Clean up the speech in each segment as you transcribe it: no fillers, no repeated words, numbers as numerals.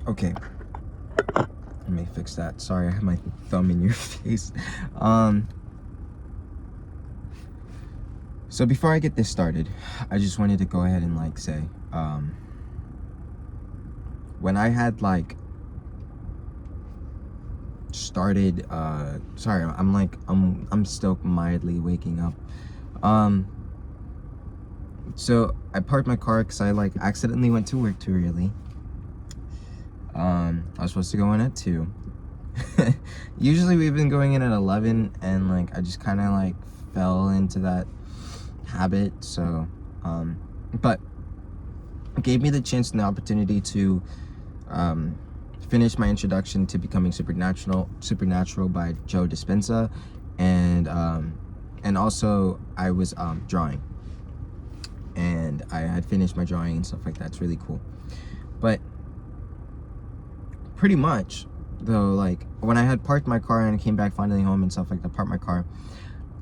Okay, let me fix that. Sorry, I have my thumb in your face. So before I get this started, I just wanted to go ahead and like say, when I had like started, sorry, I'm still mildly waking up. So I parked my car because I like accidentally went to work too early. I was supposed to go in at 2. Usually we've been going in at 11, and like I just kind of like fell into that habit. So but it gave me the chance and the opportunity to finish my introduction to becoming supernatural by Joe Dispenza, and also I was drawing, and I had finished my drawing and stuff like that. It's really cool. But pretty much though, like when I had parked my car and I came back finally home and stuff like that, parked my car,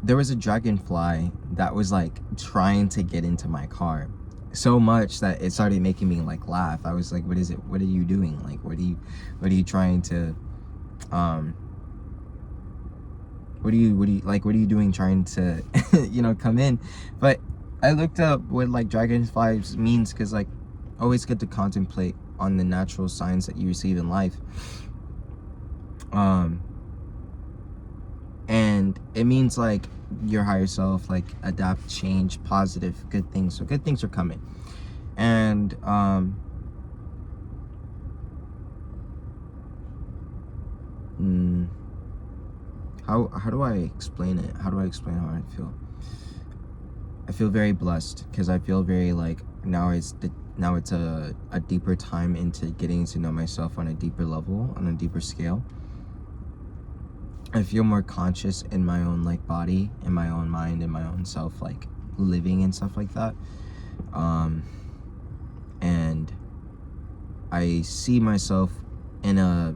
there was a dragonfly that was like trying to get into my car so much that it started making me like laugh. I was like, what is it? What are you doing? Like, what are you trying to what are you doing trying to come in? But I looked up what like dragonflies means, because like always good to contemplate on the natural signs that you receive in life. And it means like your higher self, like adapt, change, positive, good things. So good things are coming. And how do I explain it? How do I explain how I feel? I feel very blessed because I feel very like now it's a deeper time into getting to know myself on a deeper level, on a deeper scale. I feel more conscious in my own like body, in my own mind, in my own self, like living and stuff like that. And I see myself in a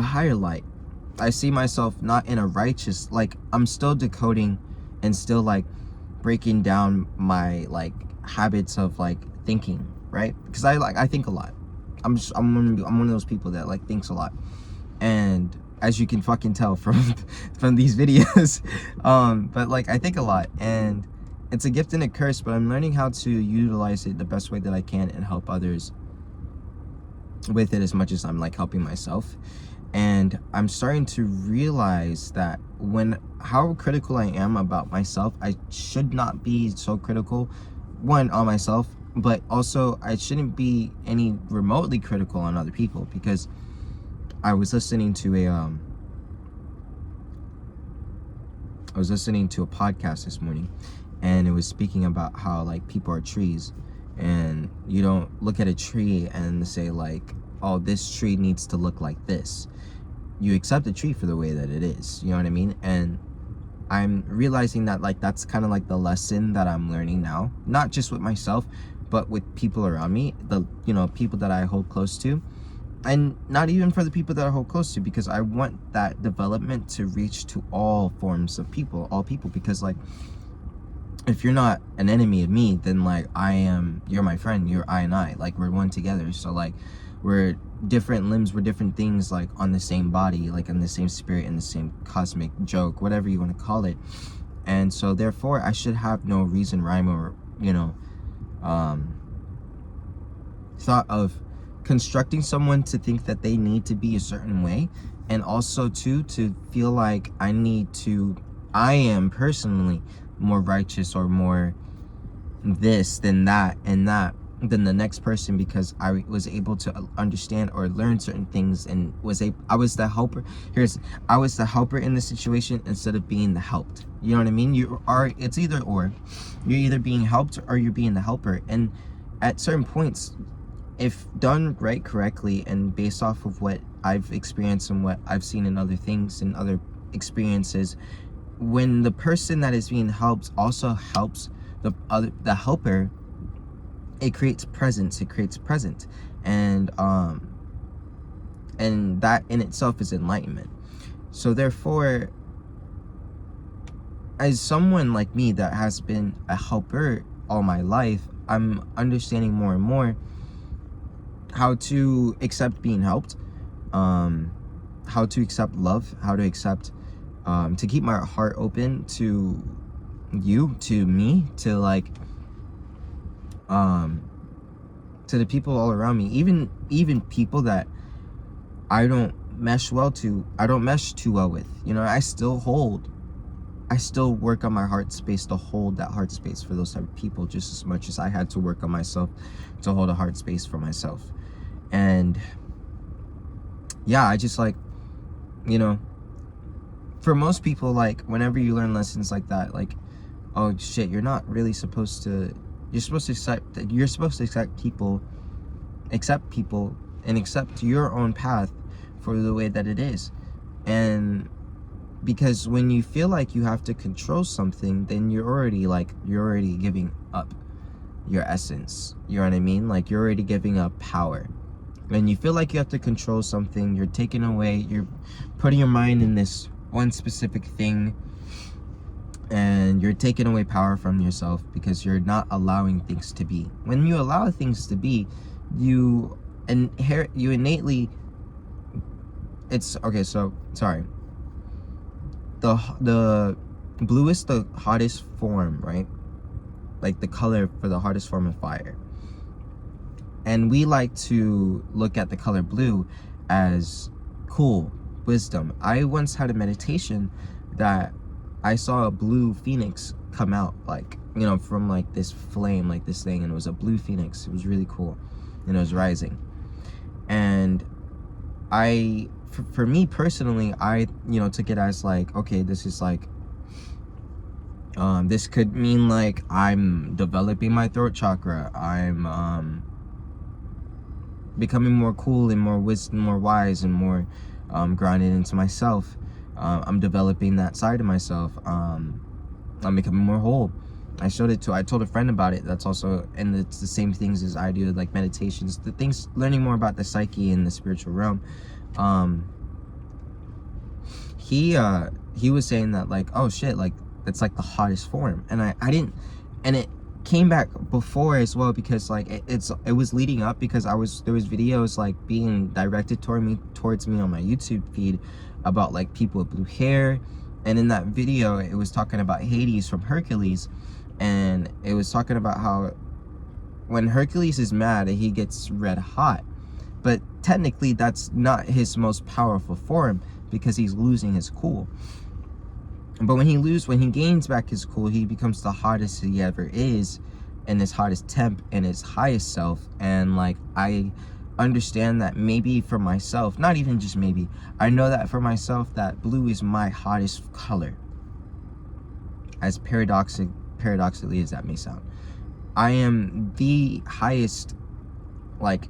higher light. I see myself not in a righteous, like I'm still decoding and still like breaking down my like habits of like thinking, right? Because I think a lot. I'm one of those people that like thinks a lot, and as you can fucking tell from these videos, but like I think a lot, and it's a gift and a curse, but I'm learning how to utilize it the best way that I can and help others with it as much as I'm like helping myself. And I'm starting to realize that how critical I am about myself, I should not be so critical, one, on myself, but also I shouldn't be any remotely critical on other people. Because I was listening to a podcast this morning, and it was speaking about how like people are trees, and you don't look at a tree and say like, oh, this tree needs to look like this. You accept the tree for the way that it is, you know what I mean? And I'm realizing that like that's kind of like the lesson that I'm learning now, not just with myself, but with people around me, the people that I hold close to. And not even for the people that I hold close to, because I want that development to reach to all forms of people, all people. Because like, if you're not an enemy of me, then like you're my friend, you're I and I, like we're one together. So like we're different limbs, we're different things, like on the same body, like in the same spirit, in the same cosmic joke, whatever you want to call it. And so therefore I should have no reason, rhyme, or thought of constructing someone to think that they need to be a certain way, and also to feel like I am personally more righteous or more this than that and that than the next person, because I was able to understand or learn certain things, and I was the helper. I was the helper in the situation instead of being the helped. You know what I mean? It's either or. You're either being helped or you're being the helper. And at certain points, if done right, correctly, and based off of what I've experienced and what I've seen in other things and other experiences, when the person that is being helped also helps the helper, it creates presence, it creates present, and that in itself is enlightenment. So therefore, as someone like me that has been a helper all my life, I'm understanding more and more how to accept being helped, how to accept love, how to accept, to keep my heart open to you, to me, to like, to the people all around me, even people that I don't mesh too well with. You know, I still work on my heart space to hold that heart space for those type of people, just as much as I had to work on myself to hold a heart space for myself. And yeah, I just like, you know, for most people, like, whenever you learn lessons like that, like, oh shit, you're supposed to accept people, and accept your own path for the way that it is. And because when you feel like you have to control something, then you're already giving up your essence. You know what I mean? Like, you're already giving up power. When you feel like you have to control something, you're putting your mind in this one specific thing, and you're taking away power from yourself because you're not allowing things to be. When you allow things to be, you innately, the blue is the hottest form, right? Like the color for the hottest form of fire. And we like to look at the color blue as cool, wisdom. I once had a meditation that I saw a blue phoenix come out, like, you know, from like this flame, like this thing, and it was a blue phoenix. It was really cool, and it was rising. And for me personally, I, you know, took it as like, okay, this is like, this could mean like I'm developing my throat chakra. I'm becoming more cool and more wisdom, more wise, and more grounded into myself. I'm developing that side of myself. I'm becoming more whole. I told a friend about it. That's also, and it's the same things as I do, like meditations, the things, learning more about the psyche and the spiritual realm. He was saying that, like, oh shit, like, it's like the hottest form. And I didn't, and it came back before as well, because like it was leading up, because there was videos like being directed towards me on my YouTube feed about like people with blue hair. And in that video, it was talking about Hades from Hercules, and it was talking about how when Hercules is mad, he gets red hot, but technically that's not his most powerful form, because he's losing his cool. But when he gains back his cool, he becomes the hottest he ever is, and his hottest temp and his highest self. And like, I understand that maybe for myself, not even just maybe, I know that for myself that blue is my hottest color, as paradoxically as that may sound. I am the highest, like,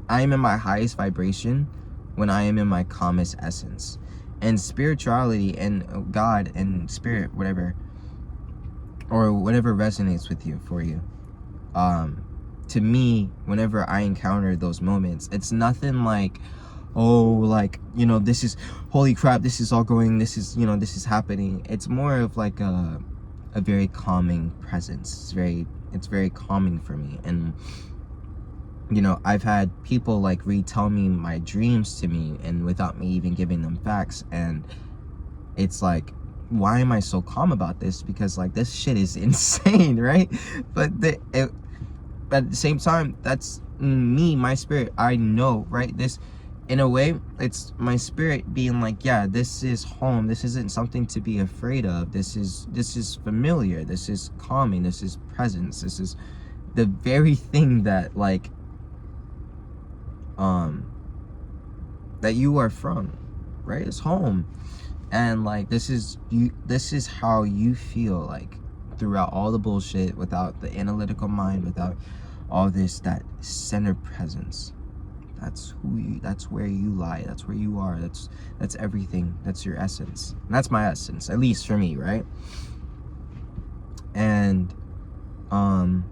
I am in my highest vibration when I am in my calmest essence. And spirituality and God and spirit, whatever, or whatever resonates with you, for you, to me, whenever I encounter those moments, it's nothing like, oh, like, you know, this is, holy crap, this is all going, this is, you know, this is happening. It's more of like a very calming presence. It's very calming for me. And you know, I've had people like retell me my dreams to me, and without me even giving them facts, and it's like, why am I so calm about this? Because like, this shit is insane, right? But at the same time, that's me, my spirit. I know, right? This, in a way, it's my spirit being like, yeah, this is home. This isn't something to be afraid of. This is familiar. This is calming. This is presence. This is the very thing that like, that you are from, right? It's home. And like, this is how you feel like throughout all the bullshit, without the analytical mind, without all this, that center presence. That's where you lie. That's where you are. That's everything. That's your essence. And that's my essence, at least for me, right? And I'm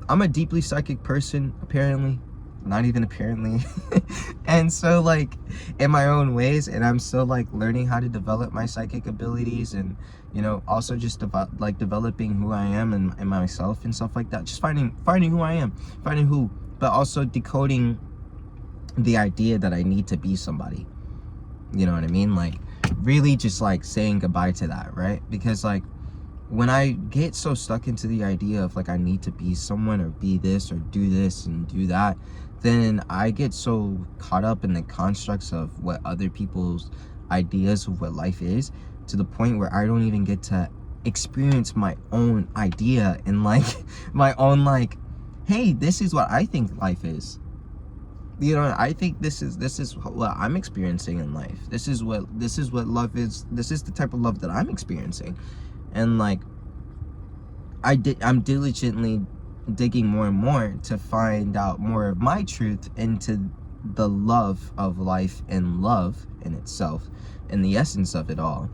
a deeply psychic person, apparently. not even apparently. And so like in my own ways, and I'm still like learning how to develop my psychic abilities, and you know, also just about like developing who I am and myself and stuff like that. Just finding who I am, finding who, but also decoding the idea that I need to be somebody. You know what I mean? Like really just like saying goodbye to that, right? Because like when I get so stuck into the idea of like I need to be someone or be this or do this and do that, then I get so caught up in the constructs of what other people's ideas of what life is, to the point where I don't even get to experience my own idea and like my own like, hey, this is what I think life is. You know, I think this is what I'm experiencing in life. This is what love is. This is the type of love that I'm experiencing. And like I'm diligently digging more and more to find out more of my truth into the love of life and love in itself and the essence of it all.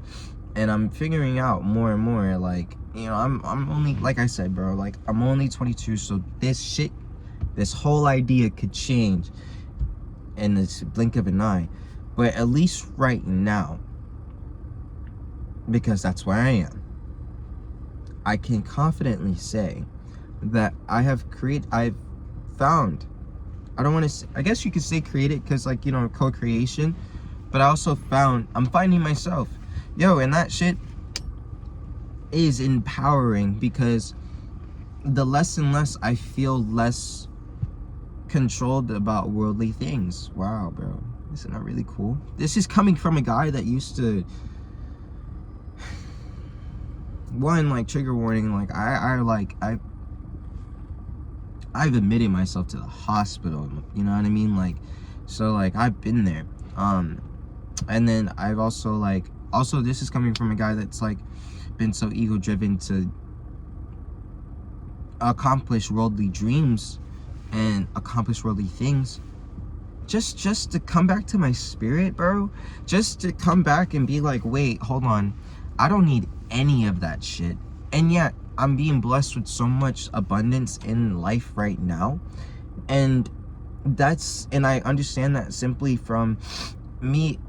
And I'm figuring out more and more, like, you know, I'm only, like I said, bro, like I'm only 22, so this whole idea could change in this blink of an eye. But at least right now, because that's where I am, I can confidently say that I've found, I don't want to, I guess you could say created, because like, you know, co-creation, but I also I'm finding myself, yo, and that shit is empowering, because the less and less I feel less controlled about worldly things. Wow, bro, isn't that really cool? This is coming from a guy that used to, one, like, trigger warning, like I've admitted myself to the hospital, you know what I mean? Like, so like I've been there. And then I've also this is coming from a guy that's like been so ego driven to accomplish worldly dreams and accomplish worldly things, just to come back to my spirit, bro. Just to come back and be like, wait, hold on, I don't need any of that shit. And yet I'm being blessed with so much abundance in life right now. And I understand that simply from me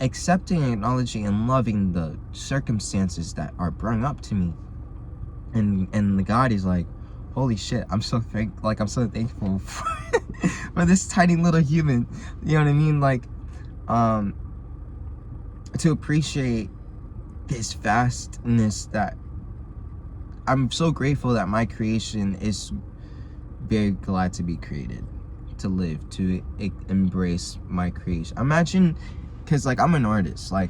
accepting, acknowledging, and loving the circumstances that are brought up to me. And the God is like, holy shit, I'm so thankful for this tiny little human. You know what I mean? Like, to appreciate this vastness, that I'm so grateful that my creation is very glad to be created, to live, to embrace my creation. Imagine, because like I'm an artist, like,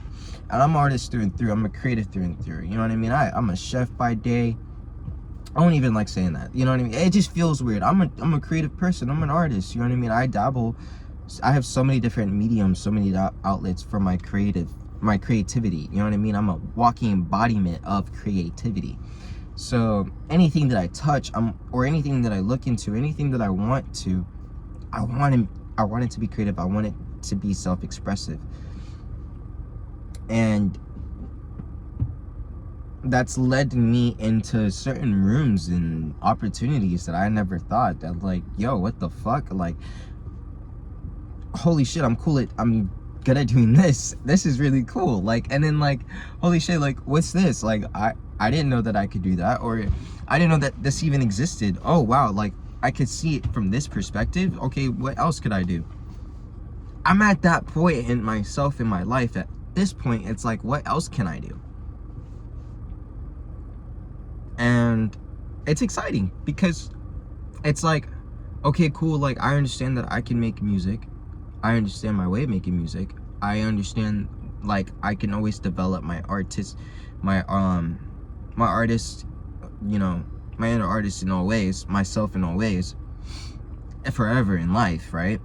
and I'm an artist through and through. I'm a creative through and through. You know what I mean? I'm a chef by day. I don't even like saying that. You know what I mean? It just feels weird. I'm a creative person. I'm an artist. You know what I mean? I dabble. I have so many different mediums, so many outlets for my creativity. You know what I mean? I'm a walking embodiment of creativity. So anything that I touch, or anything that I look into, anything that I want it to be creative. I want it to be self-expressive. And that's led me into certain rooms and opportunities that I never thought, that like, yo, what the fuck? Like, holy shit, I'm good at doing this. This is really cool. Like, and then like, holy shit, like, what's this? Like, I didn't know that I could do that, or I didn't know that this even existed. Oh wow, like I could see it from this perspective. Okay, what else could I do? I'm at that point in myself, in my life. At this point, it's like, what else can I do? And it's exciting, because it's like, okay, cool, like I understand that I can make music. I understand my way of making music. I understand, like, I can always develop my artist, my artist, you know, my inner artist in all ways, myself in all ways, forever in life, right?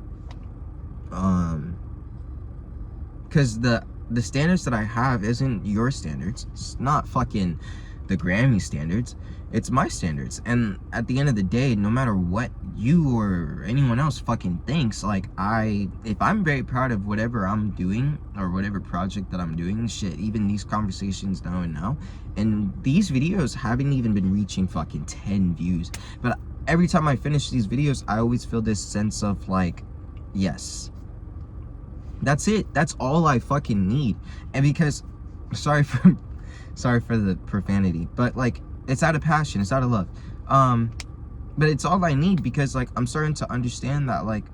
Because the standards that I have isn't your standards. It's not fucking the Grammy standards. It's my standards. And at the end of the day, no matter what you or anyone else fucking thinks, like, if I'm very proud of whatever I'm doing, or whatever project that I'm doing, shit, even these conversations now, and these videos haven't even been reaching fucking 10 views, but every time I finish these videos, I always feel this sense of like, yes, that's it. That's all I fucking need. And because, sorry for the profanity, but like, it's out of passion, it's out of love. But it's all I need, because like, I'm starting to understand that like,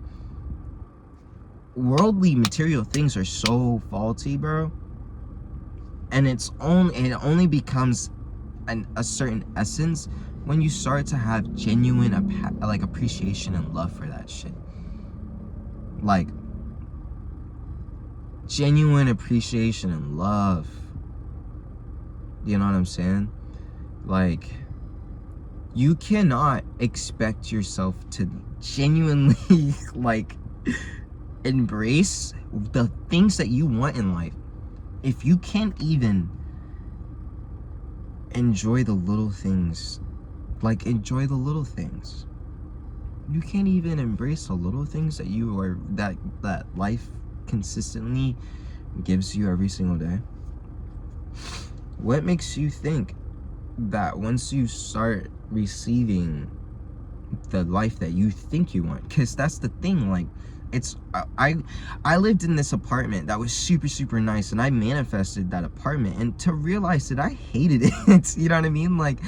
worldly material things are so faulty, bro. And it only becomes a certain essence when you start to have genuine appreciation and love for that shit. Like, genuine appreciation and love. You know what I'm saying? Like, you cannot expect yourself to genuinely like embrace the things that you want in life if you can't even enjoy the little things. Like, enjoy the little things. You can't even embrace the little things that life consistently gives you every single day. What makes you think that once you start receiving the life that you think you want? Because that's the thing, like, I lived in this apartment that was super, super nice, and I manifested that apartment, and to realize that I hated it. You know what I mean? Like,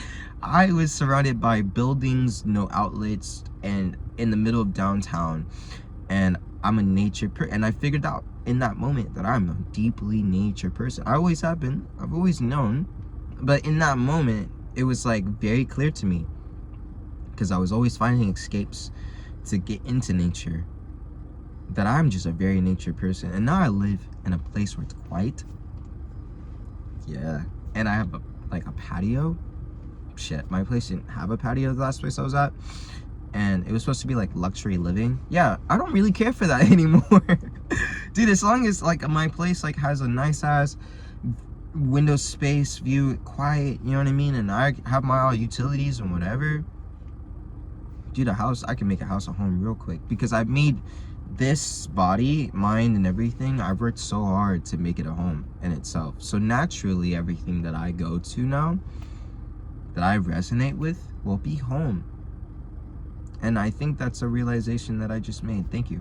I was surrounded by buildings, no outlets, and in the middle of downtown, and I'm a nature person, and I figured out in that moment that I'm a deeply nature person. I always have been, I've always known, but in that moment, it was like very clear to me, because I was always finding escapes to get into nature, that I'm just a very nature person. And now I live in a place where it's quiet. Yeah. And I have a patio. Shit, my place didn't have a patio the last place I was at. And it was supposed to be like luxury living. Yeah, I don't really care for that anymore. Dude, as long as like my place like has a nice ass window space, view, quiet, you know what I mean? And I have my all utilities and whatever. Dude, I can make a house a home real quick, because I've made this body, mind, and everything, I've worked so hard to make it a home in itself. So naturally, everything that I go to now, that I resonate with, will be home. And I think that's a realization that I just made. Thank you.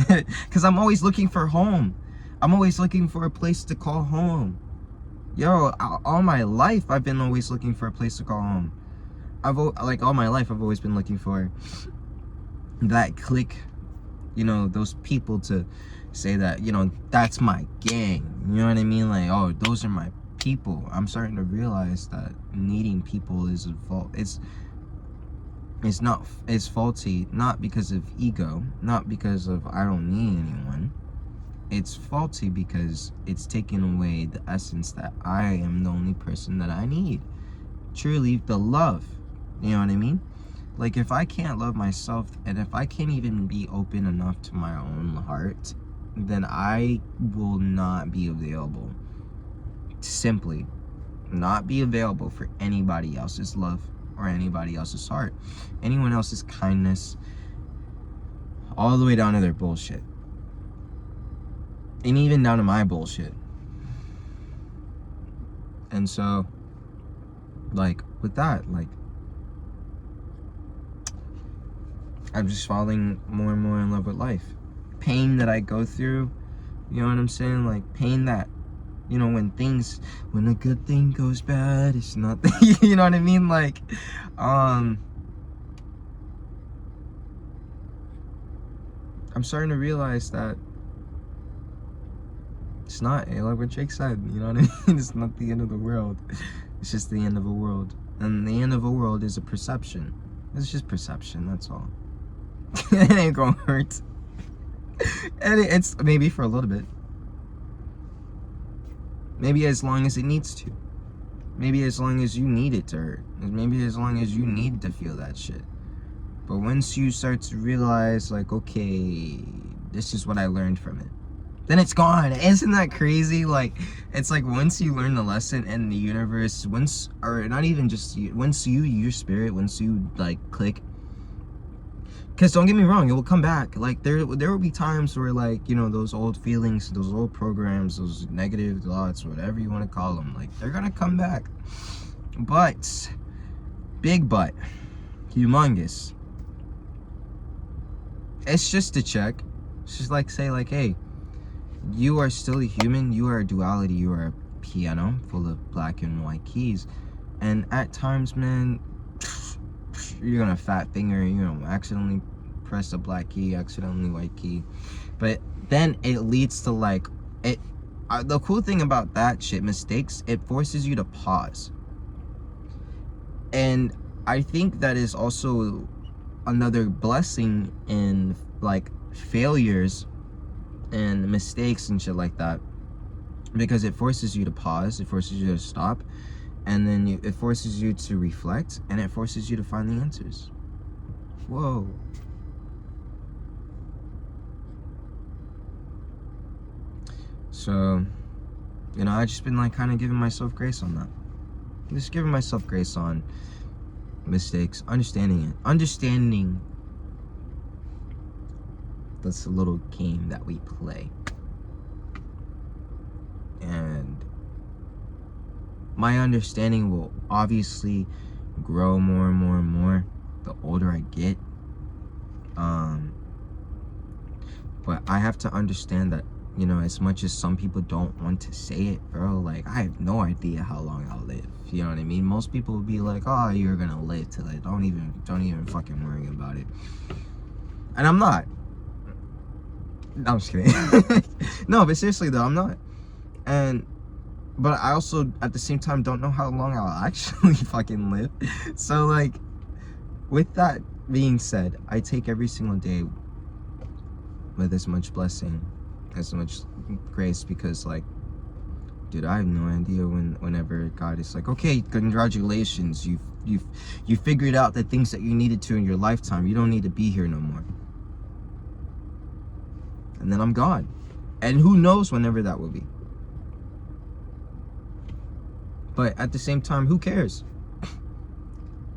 Because I'm always looking for home. I'm always looking for a place to call home. Yo, all my life, I've been always looking for a place to call home. All my life, I've always been looking for that clique, you know, those people to say that, you know, that's my gang. You know what I mean? Like, oh, those are my people. I'm starting to realize that needing people is a fault. It's faulty, not because of ego, not because of I don't need anyone. It's faulty because it's taking away the essence that I am the only person that I need. Truly, the love. You know what I mean? Like, if I can't love myself, and if I can't even be open enough to my own heart, then I will not be available. Simply not be available for anybody else's love or anybody else's heart, anyone else's kindness, all the way down to their bullshit. And even down to my bullshit. And so, like, with that, like, I'm just falling more and more in love with life. Pain that I go through, you know what I'm saying? Like, pain that, you know, when a good thing goes bad, it's not, you know what I mean? Like, I'm starting to realize that it's not, like what Jake said, you know what I mean? It's not the end of the world. It's just the end of a world. And the end of a world is a perception. It's just perception, that's all. It ain't gonna hurt. And it's maybe for a little bit. Maybe as long as it needs to. Maybe as long as you need it to hurt. Maybe as long as you need to feel that shit. But once you start to realize, like, okay, this is what I learned from it, then it's gone. Isn't that crazy? Like, it's like once you learn the lesson in the universe, once your spirit, once you like click. Because don't get me wrong, it will come back. Like, there will be times where, like, you know, those old feelings, those old programs, those negative thoughts, whatever you want to call them, like, they're gonna come back. But, big but, humongous. It's just a check. It's just like say like, hey, you are still a human. You are a duality. You are a piano full of black and white keys, and at times, man, you're gonna fat finger. Accidentally press a black key, accidentally white key, but then it leads to like it. The cool thing about that shit, mistakes, it forces you to pause, and I think that is also another blessing in like failures and mistakes and shit like that, because it forces you to pause, it forces you to stop, and then it forces you to reflect, and it forces you to find the answers. Whoa. So, I just been like kind of giving myself grace on that. Just giving myself grace on mistakes, understanding this little game that we play. And my understanding will obviously grow more and more and more the older I get. But I have to understand that, as much as some people don't want to say it, bro, like, I have no idea how long I'll live. You know what I mean? Most people will be like, oh, you're gonna live till it. Don't even fucking worry about it. And I'm not. No, I'm just kidding. No, but seriously though, I'm not. But I also, at the same time, don't know how long I'll actually fucking live. So, like, with that being said, I take every single day with as much blessing, as much grace, because, like, dude, I have no idea whenever God is like, okay, congratulations, you figured out the things that you needed to in your lifetime. You don't need to be here no more. And then I'm gone. And who knows whenever that will be. But at the same time, who cares?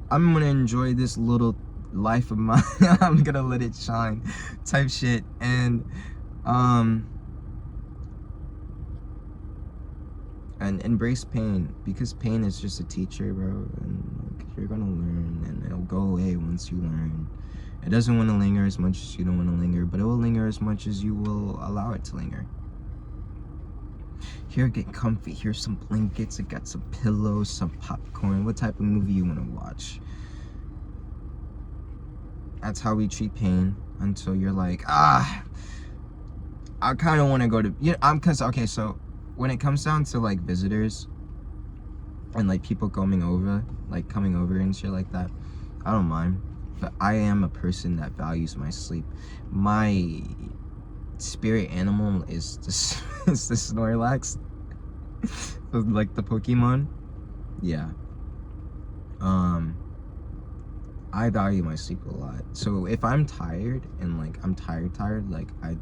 I'm gonna enjoy this little life of mine. I'm gonna let it shine type shit. And embrace pain, because pain is just a teacher, bro. And like, you're gonna learn, and it'll go away once you learn. It doesn't want to linger as much as you don't want to linger, but it will linger as much as you will allow it to linger. Here, get comfy. Here's some blankets. I got some pillows, some popcorn. What type of movie you want to watch? That's how we treat pain until you're like, I kind of want to go to, so when it comes down to like visitors and like people coming over and shit like that, I don't mind. But I am a person that values my sleep. My spirit animal is the Snorlax. Like the Pokemon. Yeah. I value my sleep a lot. So if I'm tired and like I'm tired, like I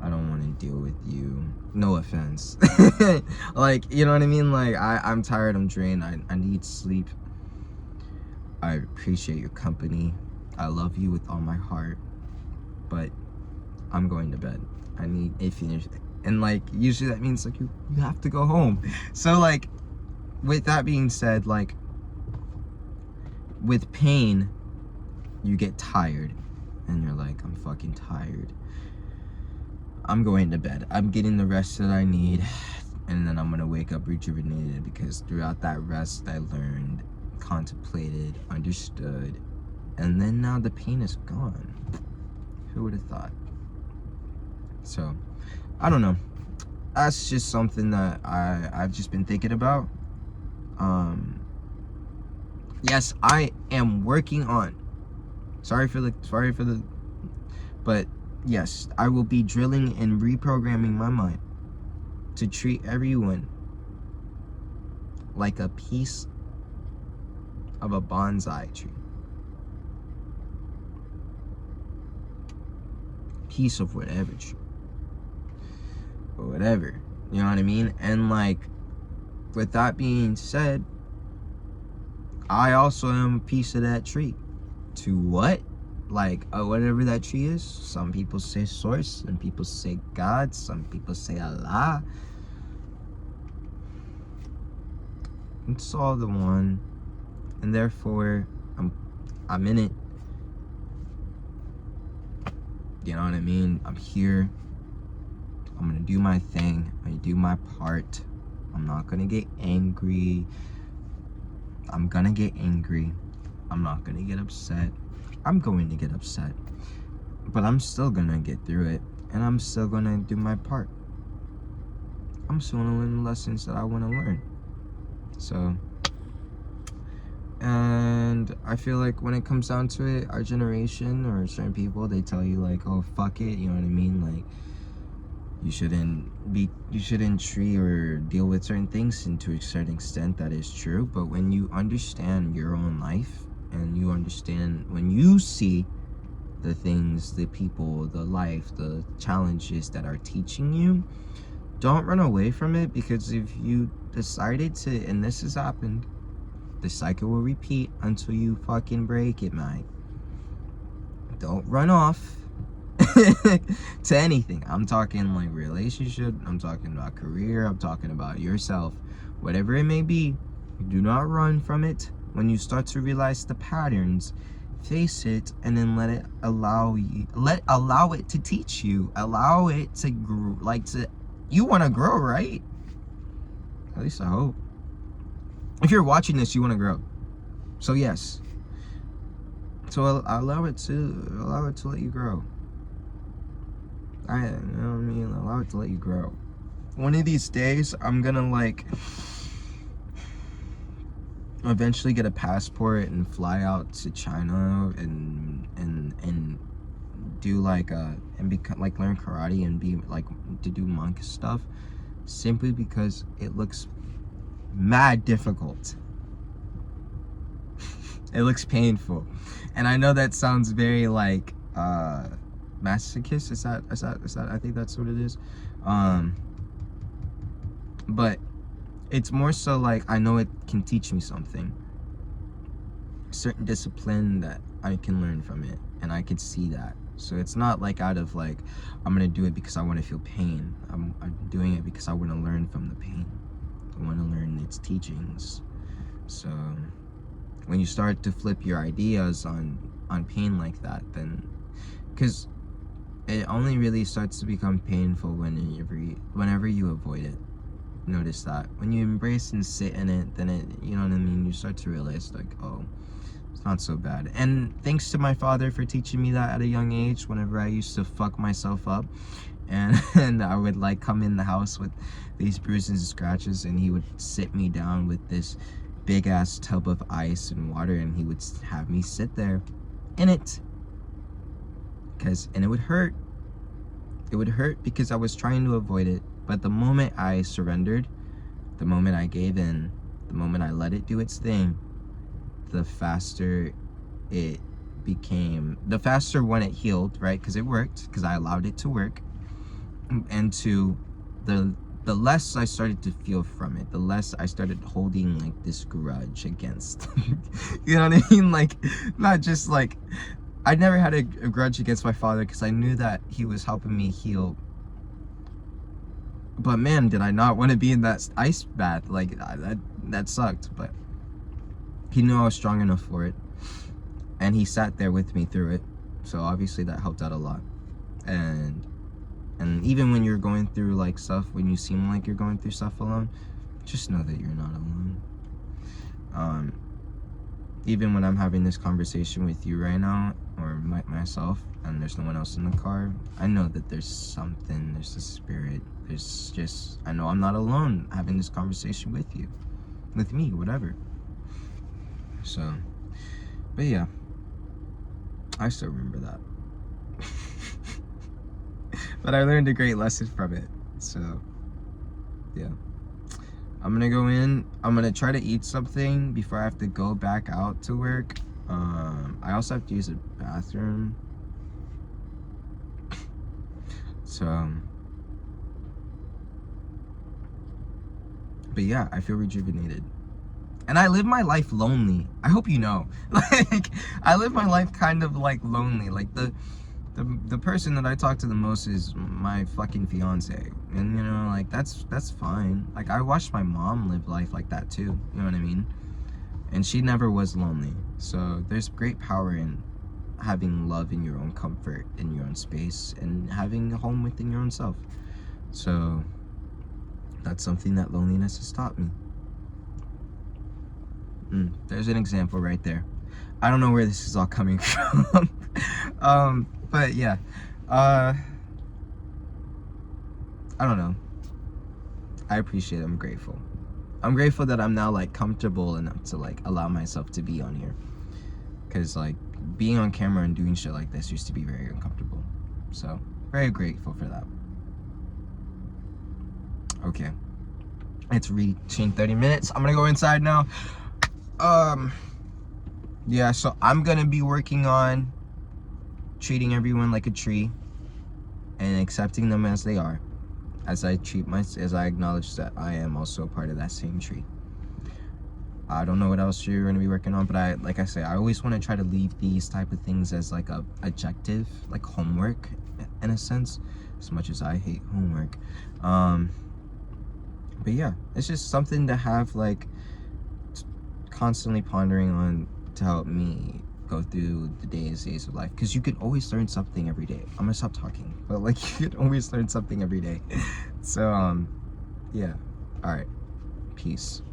don't want to deal with you. No offense. Like, you know what I mean? Like I'm tired, I'm drained, I need sleep. I appreciate your company. I love you with all my heart. But I'm going to bed. I need a finish. And like usually that means like you have to go home. So like with that being said, like with pain you get tired and you're like, I'm fucking tired. I'm going to bed. I'm getting the rest that I need, and then I'm gonna wake up rejuvenated, because throughout that rest I learned, contemplated, understood, and then now the pain is gone. Who would have thought? So I don't know, that's just something that I've just been thinking about. Yes, I am working on, but yes, I will be drilling and reprogramming my mind to treat everyone like a piece of a bonsai tree. Piece of whatever tree. Or whatever. You know what I mean? And like, with that being said, I also am a piece of that tree. To what? Like, whatever that tree is. Some people say source, some people say God, some people say Allah. It's all the one, and therefore I'm in it. You know what I mean? I'm here. I'm gonna do my thing. I'm gonna do my part. I'm not gonna get angry. I'm gonna get angry. I'm not gonna get upset. I'm going to get upset. But I'm still gonna get through it. And I'm still gonna do my part. I'm still gonna learn the lessons that I wanna learn. So, and I feel like when it comes down to it, our generation or certain people, they tell you like, oh, fuck it, you know what I mean? Like, you shouldn't treat or deal with certain things, and to a certain extent that is true. But when you understand your own life, and you understand, when you see the things, the people, the life, the challenges that are teaching you, don't run away from it. Because if you decided to, and this has happened, the cycle will repeat until you fucking break it, man. Don't run off to anything. I'm talking like relationship, I'm talking about career, I'm talking about yourself, whatever it may be. Do not run from it. When you start to realize the patterns, face it, and then allow it to teach you, allow it to grow. You want to grow, right? At least I hope. If you're watching this, you want to grow. So yes, so allow it to let you grow. You know what I mean? Allow it to let you grow. One of these days, I'm gonna like eventually get a passport and fly out to China and do like and become like learn karate and be like to do monk stuff, simply because it looks mad difficult. It looks painful, and I know that sounds very like masochist. Is that I think that's what it is. But it's more so like I know it can teach me something, certain discipline that I can learn from it, and I can see that. So it's not like out of like I'm gonna do it because I want to feel pain. I'm doing it because I want to learn from the pain. I want to learn its teachings. So when you start to flip your ideas on pain like that, then, because it only really starts to become painful whenever you avoid it. Notice that when you embrace and sit in it, then it, you know what I mean, you start to realize like, oh, it's not so bad. And thanks to my father for teaching me that at a young age. Whenever I used to fuck myself up, and I would like come in the house with these bruises and scratches, and he would sit me down with this big ass tub of ice and water, and he would have me sit there in it, and it would hurt. It would hurt because I was trying to avoid it. But the moment I surrendered, the moment I gave in, the moment I let it do its thing, the faster it became, the faster when it healed, right? Because it worked, because I allowed it to work. And the less I started to feel from it, the less I started holding like this grudge against, you know what I mean? Like, not just like, I never had a grudge against my father because I knew that he was helping me heal. But man, did I not want to be in that ice bath. Like, that sucked. But he knew I was strong enough for it, and he sat there with me through it. So obviously that helped out a lot. And even when you're going through like stuff, when you seem like you're going through stuff alone, just know that you're not alone. Even when I'm having this conversation with you right now, or myself, and there's no one else in the car, I know that there's something, there's a spirit, I know I'm not alone having this conversation with you, with me, whatever. So, but yeah, I still remember that. But I learned a great lesson from it. So, yeah. I'm gonna go in. I'm gonna try to eat something before I have to go back out to work. I also have to use a bathroom. So, but yeah, I feel rejuvenated. And I live my life lonely. I hope you know. Like, I live my life kind of like lonely. Like the person that I talk to the most is my fucking fiance, and you know, like that's fine. Like, I watched my mom live life like that too, you know what I mean? and she never was lonely. So there's great power in having love in your own comfort, in your own space, and having a home within your own self. So that's something that loneliness has taught me. There's an example right there. I don't know where this is all coming from. But yeah, I don't know. I appreciate it. I'm grateful. I'm grateful that I'm now like comfortable enough to like allow myself to be on here. Cause like being on camera and doing shit like this used to be very uncomfortable. So very grateful for that. Okay. It's reaching 30 minutes. I'm gonna go inside now. Yeah, so I'm gonna be working on treating everyone like a tree and accepting them as they are, as I acknowledge that I am also a part of that same tree. I don't know what else you're gonna be working on, but I always want to try to leave these type of things as like a objective, like homework in a sense, as much as I hate homework. But yeah, it's just something to have like constantly pondering on to help me go through the days of life, because you can always learn something every day. I'm gonna stop talking, but like you can always learn something every day. So yeah, all right, peace.